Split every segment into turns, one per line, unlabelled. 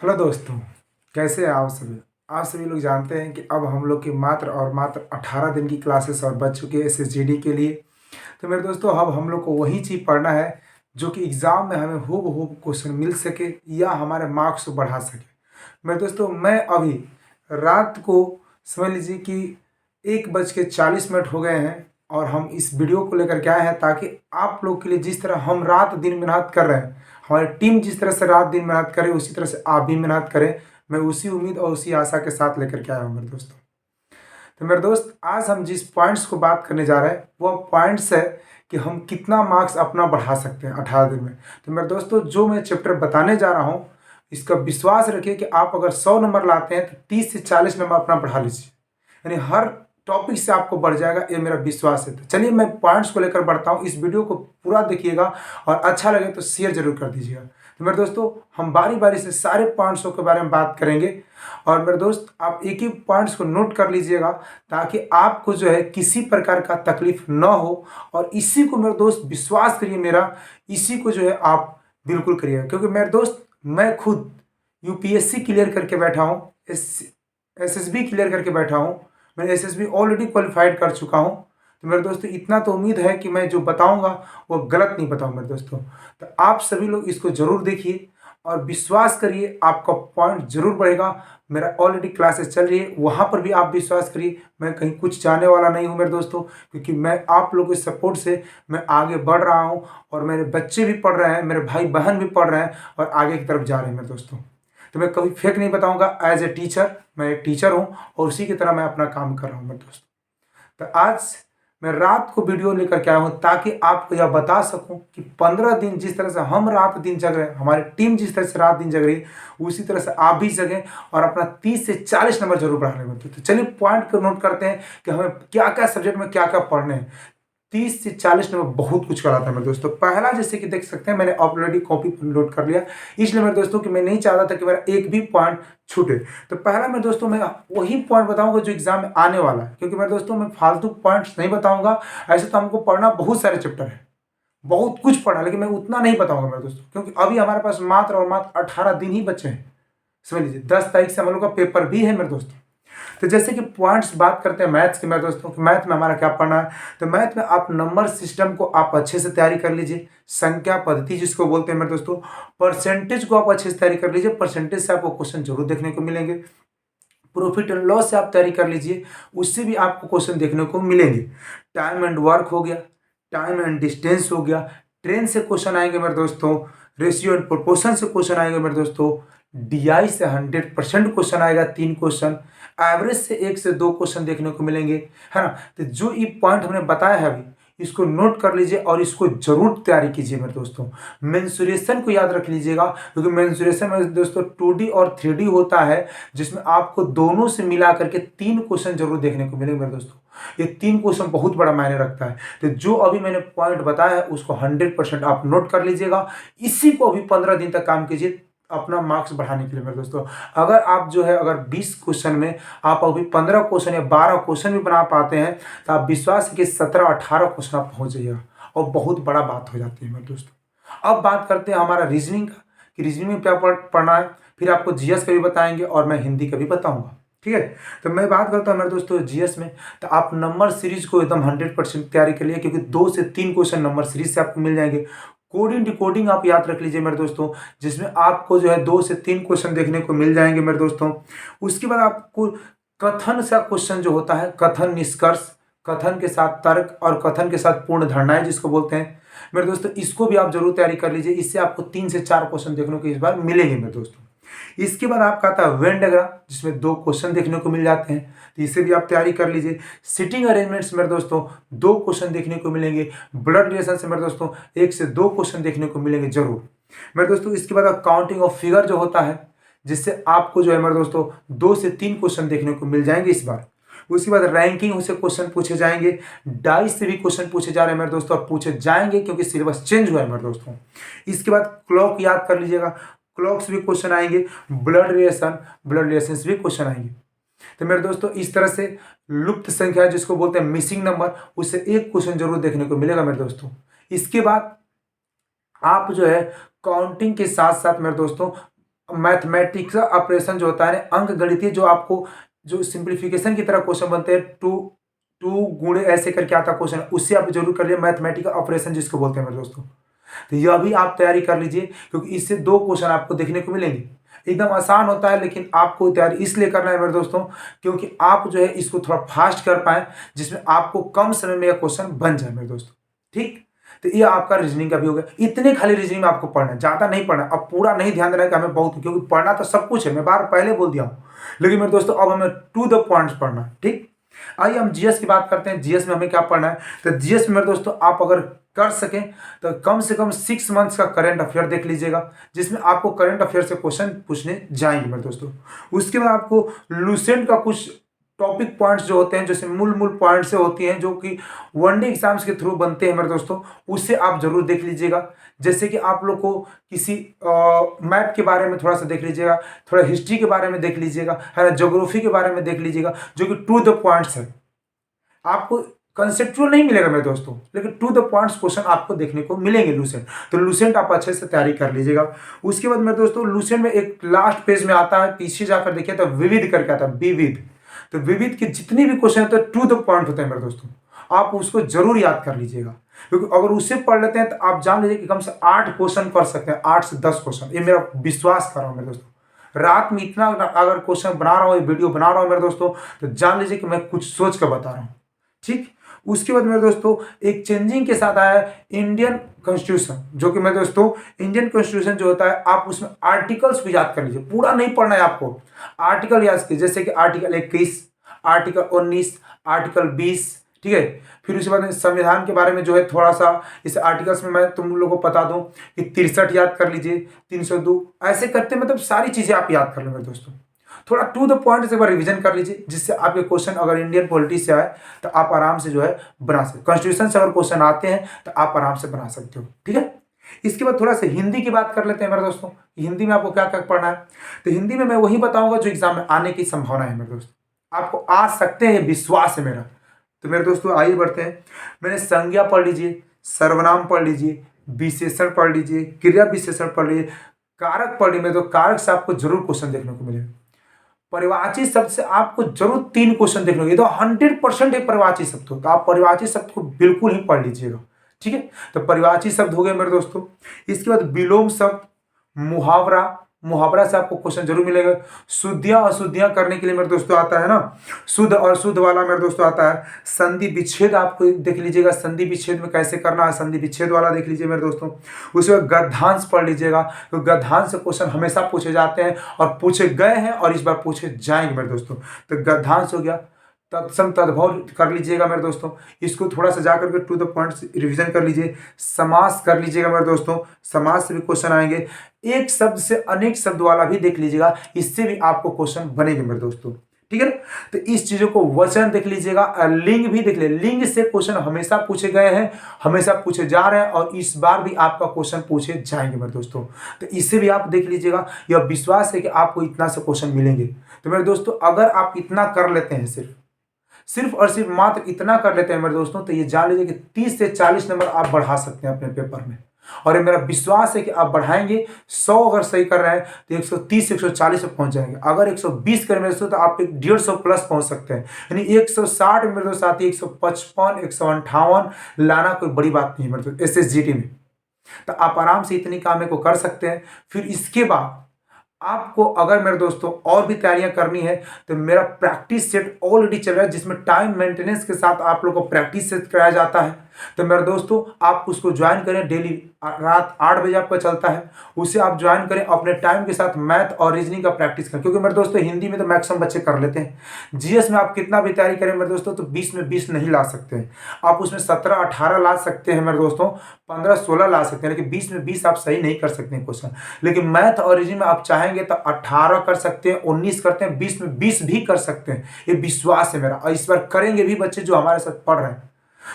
Hello दोस्तों, कैसे हैं आप सभी। आप सभी लोग जानते हैं कि अब हम लोग की मात्र 18 दिन की क्लासेस और बच चुकी है एसएसजीडी के लिए। तो मेरे दोस्तों, अब हम लोग को वही चीज़ पढ़ना है जो कि एग्ज़ाम में हमें हूबहू क्वेश्चन मिल सके या हमारे मार्क्स को बढ़ा सके। मेरे दोस्तों, मैं अभी रात को समझ लीजिए कि 1:40 हो गए हैं और हम इस वीडियो को लेकर के आए हैं ताकि आप लोग के लिए जिस तरह हम रात दिन मेहनत कर रहे हैं, हमारी टीम जिस तरह से रात दिन मेहनत करे उसी तरह से आप भी मेहनत करें। मैं उसी उम्मीद और उसी आशा के साथ लेकर के आया हूँ मेरे दोस्तों। तो मेरे दोस्त, आज हम जिस पॉइंट्स को बात करने जा रहे हैं वो पॉइंट्स है कि हम कितना मार्क्स अपना बढ़ा सकते हैं 18 दिन में। तो मेरे दोस्तों, जो मैं चैप्टर बताने जा रहा हूँ इसका विश्वास रखिए कि आप अगर 100 नंबर लाते हैं तो 30 से 40 नंबर अपना बढ़ा लीजिए, यानी हर टॉपिक से आपको बढ़ जाएगा, ये मेरा विश्वास है। तो चलिए मैं पॉइंट्स को लेकर बढ़ता हूँ। इस वीडियो को पूरा देखिएगा और अच्छा लगे तो शेयर जरूर कर दीजिएगा। तो मेरे दोस्तों, हम बारी बारी से सारे पॉइंट्सों के बारे में बात करेंगे और मेरे दोस्त आप एक ही पॉइंट्स को नोट कर लीजिएगा ताकि आपको जो है किसी प्रकार का तकलीफ न हो। और इसी को मेरे दोस्त विश्वास करिए मेरा, इसी को जो है आप बिल्कुल करिएगा, क्योंकि मेरे दोस्त मैं खुद यूपीएससी क्लियर करके बैठा हूँ, एसएसबी क्लियर करके बैठा हूँ, मैं एसएसबी ऑलरेडी क्वालिफाइड कर चुका हूँ। तो मेरे दोस्तों, इतना तो उम्मीद है कि मैं जो बताऊंगा वो गलत नहीं बताऊँ मेरे दोस्तों। तो आप सभी लोग इसको जरूर देखिए और विश्वास करिए, आपका पॉइंट जरूर बढ़ेगा। मेरा ऑलरेडी क्लासेस चल रही है, वहाँ पर भी आप विश्वास करिए। मैं कहीं कुछ चाहने वाला नहीं हूँ मेरे दोस्तों, क्योंकि मैं आप लोगों के सपोर्ट से मैं आगे बढ़ रहा हूँ और मेरे बच्चे भी पढ़ रहे हैं, मेरे भाई बहन भी पढ़ रहे हैं और आगे की तरफ जा रहे हैं मेरे दोस्तों। तो मैं कभी फेक नहीं बताऊंगा। एज ए टीचर, मैं एक टीचर हूँ और उसी की तरह मैं अपना काम कर रहा हूँ मेरे दोस्तों। तो आज मैं रात को वीडियो लेकर के आया हूँ ताकि आपको यह बता सकूं कि 15 दिन जिस तरह से हम रात दिन जग रहे हैं, हमारी टीम जिस तरह से रात दिन जग रही है, उसी तरह से आप भी जगें और अपना 30 से 40 नंबर जरूर बढ़ाने में। तो चलिए पॉइंट को नोट करते हैं कि हमें क्या क्या सब्जेक्ट में क्या क्या पढ़ने हैं। 30 से 40 नंबर बहुत कुछ कराता है मेरे दोस्तों। पहला, जैसे कि देख सकते हैं, मैंने ऑलरेडी कॉपी पर नोट कर लिया, इसलिए मेरे दोस्तों कि मैं नहीं चाहता था कि मेरा एक भी पॉइंट छूटे। तो पहला मेरे दोस्तों, मैं वही पॉइंट बताऊंगा जो एग्जाम में आने वाला है, क्योंकि मेरे दोस्तों मैं फालतू पॉइंट्स नहीं बताऊंगा। ऐसे तो हमको पढ़ना बहुत सारे चैप्टर है, बहुत कुछ पढ़ना, लेकिन मैं उतना नहीं बताऊंगा मेरे दोस्तों, क्योंकि अभी हमारे पास मात्र और मात्र 18 दिन ही बचे हैं। समझ लीजिए 10 तारीख से हम लोग का पेपर भी है मेरे दोस्तों। तो जैसे कि पॉइंट्स बात करते हैं मैथ्स के मेरे दोस्तों, कि मैथ में हमारा क्या पढ़ना है। तो मैथ में आप नंबर सिस्टम को आप अच्छे से तैयारी कर लीजिए, संख्या पद्धति जिसको बोलते हैं मेरे दोस्तों, परसेंटेज को आप अच्छे से तैयारी कर लीजिए, परसेंटेज से आपको क्वेश्चन जरूर देखने को मिलेंगे। प्रॉफिट एंड लॉस से आप तैयारी कर लीजिए, उससे भी आपको क्वेश्चन देखने को मिलेंगे। टाइम एंड वर्क हो गया, टाइम एंड डिस्टेंस हो गया, ट्रेन से क्वेश्चन आएंगे मेरे दोस्तों, रेशियो एंड प्रोपोर्शन से क्वेश्चन आएंगे मेरे दोस्तों, डीआई से 100% क्वेश्चन आएगा, 3 क्वेश्चन, एवरेज से 1 से 2 क्वेश्चन देखने को मिलेंगे, है ना। तो जो ये पॉइंट हमने बताया है अभी, इसको नोट कर लीजिए और इसको जरूर तैयारी कीजिए मेरे दोस्तों। मेंसुरेशन को याद रख लीजिएगा, क्योंकि मेंसुरेशन में दोस्तों 2D और 3D होता है, जिसमें आपको दोनों से मिला करके 3 क्वेश्चन जरूर देखने को मिलेंगे मेरे दोस्तों। ये 3 क्वेश्चन बहुत बड़ा मायने रखता है। तो जो अभी मैंने पॉइंट बताया है उसको 100% आप नोट कर लीजिएगा। इसी को अभी 15 दिन तक काम कीजिए अपना मार्क्स बढ़ाने के लिए मेरे दोस्तों। अगर आप जो है अगर 20 क्वेश्चन में आप अभी 15 क्वेश्चन या 12 क्वेश्चन भी बना पाते हैं, तो आप विश्वास है कि 17-18 क्वेश्चन आप पहुंच जाइएगा और बहुत बड़ा बात हो जाती है मेरे दोस्तों। अब बात करते हैं हमारा रीजनिंग का, कि रीजनिंग में क्या पढ़ना है। फिर आपको जीएस का भी बताएंगे और मैं हिंदी का भी बताऊंगा, ठीक है। तो मैं बात करता हूँ मेरे दोस्तों जीएस में। तो आप नंबर सीरीज को एकदम 100% तैयारी कर लिए, क्योंकि 2 से 3 क्वेश्चन नंबर सीरीज से आपको मिल जाएंगे। कोडिंग डिकोडिंग आप याद रख लीजिए मेरे दोस्तों, जिसमें आपको जो है 2 से 3 क्वेश्चन देखने को मिल जाएंगे मेरे दोस्तों। उसके बाद आपको कथन सा क्वेश्चन जो होता है, कथन निष्कर्ष, कथन के साथ तर्क और कथन के साथ पूर्ण धारणाएं जिसको बोलते हैं मेरे दोस्तों, इसको भी आप जरूर तैयारी कर लीजिए। इससे आपको 3 से 4 क्वेश्चन देखने को इस बार मिलेंगे मेरे दोस्तों। इसके बाद आपका आता है वेन डायग्राम, जिसमें 2 क्वेश्चन देखने को मिल जाते हैं, तो इसे भी आप तैयारी कर लीजिए। सिटिंग अरेंजमेंट्स मेरे दोस्तों 2 क्वेश्चन देखने को मिलेंगे। ब्लड रिलेशन से मेरे दोस्तों 1 से 2 क्वेश्चन देखने को मिलेंगे जरूर मेरे दोस्तों। इसके बाद काउंटिंग ऑफ फिगर जो होता है, जिससे आपको जो है मेरे दोस्तों 2 से 3 क्वेश्चन देखने को मिल जाएंगे इस बार। उसके बाद रैंकिंग से क्वेश्चन पूछे जाएंगे, डाइस से भी क्वेश्चन पूछे जा रहे हैं मेरे दोस्तों, और पूछे जाएंगे क्योंकि सिलेबस चेंज हुआ है मेरे दोस्तों। इसके बाद क्लॉक याद कर लीजिएगा, क्लॉक से भी क्वेश्चन आएंगे, ब्लड रिलेशन से भी क्वेश्चन आएंगे। तो मेरे दोस्तों इस तरह से लुप्त संख्या जिसको बोलते हैं मिसिंग नंबर, उससे 1 क्वेश्चन जरूर देखने को मिलेगा मेरे दोस्तों। इसके बाद आप जो है काउंटिंग के साथ साथ मेरे दोस्तों मैथमेटिक्स ऑपरेशन जो होता है ना, अंक गणितीय, जो आपको जो सिंप्लीफिकेशन की तरह क्वेश्चन बनते हैं, टू टू गुणे ऐसे करके आता क्वेश्चन, उससे आप जरूर कर लिए मैथमेटिकल ऑपरेशन जिसको बोलते हैं मेरे दोस्तों। तो यह भी आप तैयारी कर लीजिए, क्योंकि इससे दो क्वेश्चन आपको देखने को मिलेंगे। एकदम आसान होता है, लेकिन आपको तैयारी इसलिए करना है मेरे दोस्तों, क्योंकि आप जो है इसको थोड़ा फास्ट कर पाए, जिसमें आपको कम समय में यह क्वेश्चन बन जाए मेरे दोस्तों। ठीक, तो ये आपका रीजनिंग का भी हो गया। इतने खाली रीजनिंग में आपको पढ़ना है, ज़्यादा नहीं पढ़ना। अब पूरा नहीं ध्यान देना है कि हमें बहुत, क्योंकि पढ़ना तो सब कुछ है, मैं बार पहले बोल दिया हूँ, लेकिन मेरे दोस्तों अब हमें टू द पॉइंट्स पढ़ना है। ठीक, आइए हम जीएस की बात करते हैं। जीएस में हमें क्या पढ़ना है? तो जीएस में मेरे दोस्तों आप अगर कर सकें तो कम से कम 6 मंथ्स का करंट अफेयर देख लीजिएगा, जिसमें आपको करंट अफेयर से क्वेश्चन पूछने जाएंगे मेरे दोस्तों। उसके बाद आपको लूसेंट का कुछ टॉपिक पॉइंट्स जो होते हैं, जैसे मूल मूल पॉइंट्स से होती हैं, जो कि वनडे एग्जाम्स के थ्रू बनते हैं मेरे दोस्तों, उससे आप जरूर देख लीजिएगा। जैसे कि आप लोग को किसी मैप के बारे में थोड़ा सा देख लीजिएगा, थोड़ा हिस्ट्री के बारे में देख लीजिएगा, है ना, ज्योग्राफी के बारे में देख लीजिएगा, जो कि टू द पॉइंट्स है। आपको कंसेप्चुअल नहीं मिलेगा मेरे दोस्तों, लेकिन टू द पॉइंट्स क्वेश्चन आपको देखने को मिलेंगे लूसेंट। तो लूसेंट आप अच्छे से तैयारी कर लीजिएगा। उसके बाद मेरे दोस्तों लूसेंट में एक लास्ट पेज में आता है, पीछे जाकर देखिए तो विविध करके आता है, विविध। तो विविध के जितने भी क्वेश्चन होते हैं टू द पॉइंट होते हैं मेरे दोस्तों, आप उसको जरूर याद कर लीजिएगा, क्योंकि अगर उससे पढ़ लेते हैं तो आप जान लीजिए कि कम से 8 क्वेश्चन कर सकते हैं, 8 से 10 क्वेश्चन। ये मेरा विश्वास कर रहा हूँ मेरे दोस्तों। रात में इतना अगर क्वेश्चन बना रहा हूँ, वीडियो बना रहा हूँ मेरे दोस्तों, तो जान लीजिए कि मैं कुछ सोच कर बता रहा हूँ। ठीक, उसके बाद मेरे दोस्तों एक चेंजिंग के साथ आया है इंडियन कॉन्स्टिट्यूशन, जो कि मेरे दोस्तों इंडियन कॉन्स्टिट्यूशन जो होता है, आप उसमें आर्टिकल्स को याद कर लीजिए। पूरा नहीं पढ़ना है आपको, आर्टिकल याद कीजिए, जैसे कि आर्टिकल 21, आर्टिकल 19, आर्टिकल 20। ठीक है, फिर उसके बाद संविधान के बारे में जो है थोड़ा सा, इस आर्टिकल्स में मैं तुम लोगों को बता दूं कि 63 याद कर लीजिए, 302, ऐसे करते मतलब सारी चीजें आप याद कर लो मेरे दोस्तों। थोड़ा टू द पॉइंट से एक बार रिवीजन कर लीजिए, जिससे आपके क्वेश्चन अगर इंडियन पॉलिटी से आए तो आप आराम से जो है बना सकते, कॉन्स्टिट्यूशन से अगर क्वेश्चन आते हैं तो आप आराम से बना सकते हो। ठीक है, इसके बाद थोड़ा सा हिंदी की बात कर लेते हैं मेरे दोस्तों। हिंदी में आपको क्या क्या पढ़ना है? तो हिंदी में मैं वही बताऊंगा जो एग्जाम में आने की संभावना है मेरे दोस्तों, आपको आ सकते हैं, विश्वास है मेरा। तो मेरे दोस्तों आइए बढ़ते हैं। मैंने संज्ञा पढ़ लीजिए, सर्वनाम पढ़ लीजिए, विशेषण पढ़ लीजिए, क्रिया विशेषण पढ़ लीजिए, कारक पढ़ लीजिए। तो कारक से आपको जरूर क्वेश्चन देखने को मिलेगा। परिवाची शब्द से आपको जरूर 3 क्वेश्चन देखने को, ये तो 100% एक परिवाची शब्द होता है, आप परिवाची शब्द को बिल्कुल ही पढ़ लीजिएगा। ठीक है, तो परिवाची शब्द हो गए मेरे दोस्तों। इसके बाद विलोम शब्द, मुहावरा, मुहावरा से आपको क्वेश्चन जरूर मिलेगा। शुद्धियां अशुद्धियां करने के लिए मेरे दोस्तों आता है ना, शुद्ध और शुद्ध वाला मेरे दोस्तों आता है। संधि विच्छेद आपको देख लीजिएगा, संधि विच्छेद में कैसे करना है, संधि विच्छेद वाला देख लीजिए मेरे दोस्तों। उसके बाद गद्यांश पढ़ लीजिएगा, तो गद्यांश से क्वेश्चन हमेशा पूछे जाते हैं और पूछे गए हैं और इस बार पूछे जाएंगे मेरे दोस्तों। तो गद्यांश हो गया। तत्सम तद्भव कर लीजिएगा मेरे दोस्तों, इसको थोड़ा सा जाकर के टू द पॉइंट रिवीजन कर लीजिए। समास कर लीजिएगा मेरे दोस्तों, समास से भी क्वेश्चन आएंगे। एक शब्द से अनेक शब्द वाला भी देख लीजिएगा, इससे भी आपको क्वेश्चन बनेंगे मेरे दोस्तों। ठीक है ना, तो इस चीजों को वचन देख लीजिएगा, लिंग भी देख ले, लिंग से क्वेश्चन हमेशा पूछे गए हैं, हमेशा पूछे जा रहे हैं और इस बार भी आपका क्वेश्चन पूछे जाएंगे मेरे दोस्तों। तो इससे भी आप देख लीजिएगा, यह विश्वास है कि आपको इतना से क्वेश्चन मिलेंगे। तो मेरे दोस्तों अगर आप इतना कर लेते हैं, सिर्फ और सिर्फ मात्र इतना कर लेते हैं मेरे दोस्तों, तो ये जान लीजिए कि 30 से 40 नंबर आप बढ़ा सकते हैं अपने पेपर में। और ये मेरा विश्वास है कि आप बढ़ाएंगे। 100 अगर सही कर रहे हैं तो 130 140 पे पहुंच जाएंगे। अगर 120 करें मेरे दोस्तों तो आप 150 प्लस पहुंच सकते हैं, यानी 160 मेरे दोस्त आती है, 155 158 लाना कोई बड़ी बात नहीं है मेरे दोस्त SSGT में। तो आप आराम से इतनी कामें को कर सकते हैं। फिर इसके बाद आपको अगर मेरे दोस्तों और भी तैयारियां करनी है तो मेरा प्रैक्टिस सेट ऑलरेडी चल रहा है, जिसमें टाइम मेंटेनेंस के साथ आप लोग को प्रैक्टिस सेट कराया जाता है। तो मेरे दोस्तों आप उसको ज्वाइन करें, डेली रात 8 बजे आपका चलता है, उसे आप ज्वाइन करें, अपने टाइम के साथ मैथ और रीजनिंग का प्रैक्टिस करें। क्योंकि मेरे दोस्तों हिंदी में तो मैक्सिमम बच्चे कर लेते हैं, जीएस में आप कितना भी तैयारी करें मेरे दोस्तों तो 20 में 20 नहीं ला सकते हैं। आप उसमें 17 18 ला सकते हैं मेरे दोस्तों, 15 16 ला सकते हैं, लेकिन 20 में 20 आप सही नहीं कर सकते हैं क्वेश्चन। लेकिन मैथ और रीजनिंग में आप चाहेंगे तो 18 कर सकते हैं, 19 करते हैं, 20 में 20 भी कर सकते हैं। ये विश्वास है मेरा, और इस बार करेंगे भी बच्चे जो हमारे साथ पढ़ रहे हैं।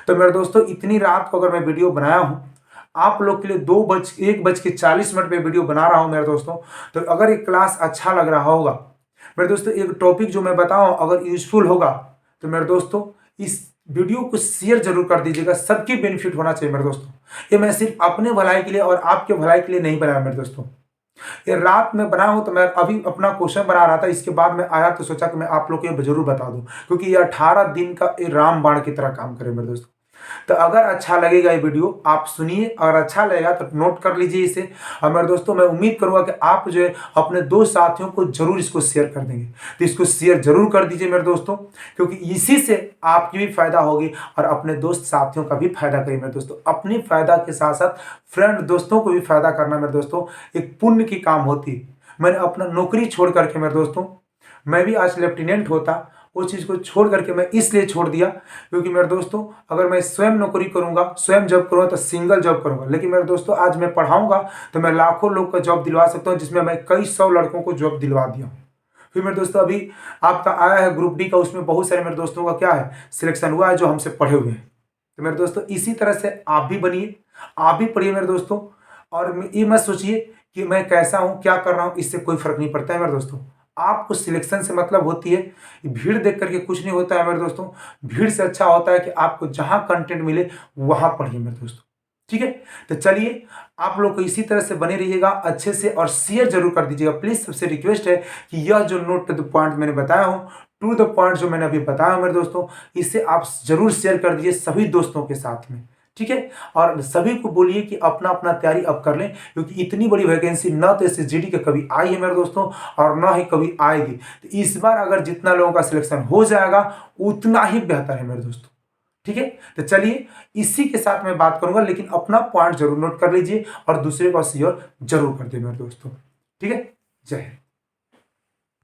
तो मेरे दोस्तों इतनी रात को अगर मैं वीडियो बनाया हूं आप लोग के लिए 1:40 पे वीडियो बना रहा हूं मेरे दोस्तों, तो अगर ये क्लास अच्छा लग रहा होगा मेरे दोस्तों, एक टॉपिक जो मैं बताऊं अगर यूजफुल होगा तो मेरे दोस्तों इस वीडियो को शेयर जरूर कर दीजिएगा। सबकी बेनिफिट होना चाहिए मेरे दोस्तों। ये मैं सिर्फ अपने भलाई के लिए और आपके भलाई के लिए नहीं बनाया मेरे दोस्तों। ये रात में बना हूँ, तो मैं अभी अपना क्वेश्चन बना रहा था, इसके बाद मैं आया तो सोचा कि मैं आप लोग को ये जरूर बता दूं, क्योंकि ये 18 दिन का ये रामबाण की तरह काम करे मेरे दोस्तों। तो अगर अच्छा लगेगा ये वीडियो आप सुनिए, और अच्छा लगेगा तो नोट कर लीजिए इसे। और मेरे दोस्तों मैं उम्मीद करूंगा कि आप जो है अपने दो साथियों को जरूर इसको शेयर कर देंगे, तो इसको शेयर जरूर कर दीजिए मेरे दोस्तों, क्योंकि इसी से आपकी भी फायदा होगी और अपने दोस्त साथियों का भी फायदा करिए मेरे दोस्तों। अपनी फायदा के साथ साथ फ्रेंड दोस्तों को भी फायदा करना मेरे दोस्तों एक पुण्य की काम होती है। मैंने अपना नौकरी छोड़ करके मेरे दोस्तों, मैं भी आज लेफ्टिनेंट होता, वो चीज़ को छोड़ करके मैं इसलिए छोड़ दिया क्योंकि मेरे दोस्तों अगर मैं स्वयं नौकरी करूंगा, स्वयं जॉब करूंगा तो सिंगल जॉब करूंगा, लेकिन मेरे दोस्तों आज मैं पढ़ाऊंगा तो मैं लाखों लोग का जॉब दिलवा सकता हूं, जिसमें मैं कई सौ लड़कों को जॉब दिलवा दिया हूं। फिर मेरे दोस्तों अभी आपका आया है ग्रुप डी का, उसमें बहुत सारे मेरे दोस्तों का क्या है सिलेक्शन हुआ है जो हमसे पढ़े हुए हैं। तो मेरे दोस्तों इसी तरह से आप भी बनिए, आप भी पढ़िए मेरे दोस्तों। और ये मत सोचिए कि मैं कैसा हूँ क्या कर रहा हूँ, इससे कोई फर्क नहीं पड़ता है मेरे दोस्तों। आपको सिलेक्शन से मतलब होती है, भीड़ देख करके कुछ नहीं होता है मेरे दोस्तों। भीड़ से अच्छा होता है कि आपको जहां कंटेंट मिले वहां पढ़िए मेरे दोस्तों, ठीक है। तो चलिए आप लोग को इसी तरह से बने रहिएगा अच्छे से, और शेयर जरूर कर दीजिएगा प्लीज। सबसे रिक्वेस्ट है कि यह जो नोट टू द पॉइंट मैंने बताया हूं, टू द पॉइंट जो मैंने अभी बताया मेरे दोस्तों, इसे आप जरूर शेयर कर दीजिए सभी दोस्तों के साथ में, ठीक है। और सभी को बोलिए कि अपना अपना तैयारी अब कर लें, क्योंकि इतनी बड़ी वैकेंसी न तो एसएसजीडी के कभी आई है मेरे दोस्तों और न ही कभी आएगी। तो इस बार अगर जितना लोगों का सिलेक्शन हो जाएगा उतना ही बेहतर है मेरे दोस्तों, ठीक है। तो चलिए इसी के साथ मैं बात करूंगा, लेकिन अपना पॉइंट जरूर नोट कर लीजिए और दूसरे को शेयर जरूर कर दे मेरे दोस्तों, ठीक है। जय हिंद।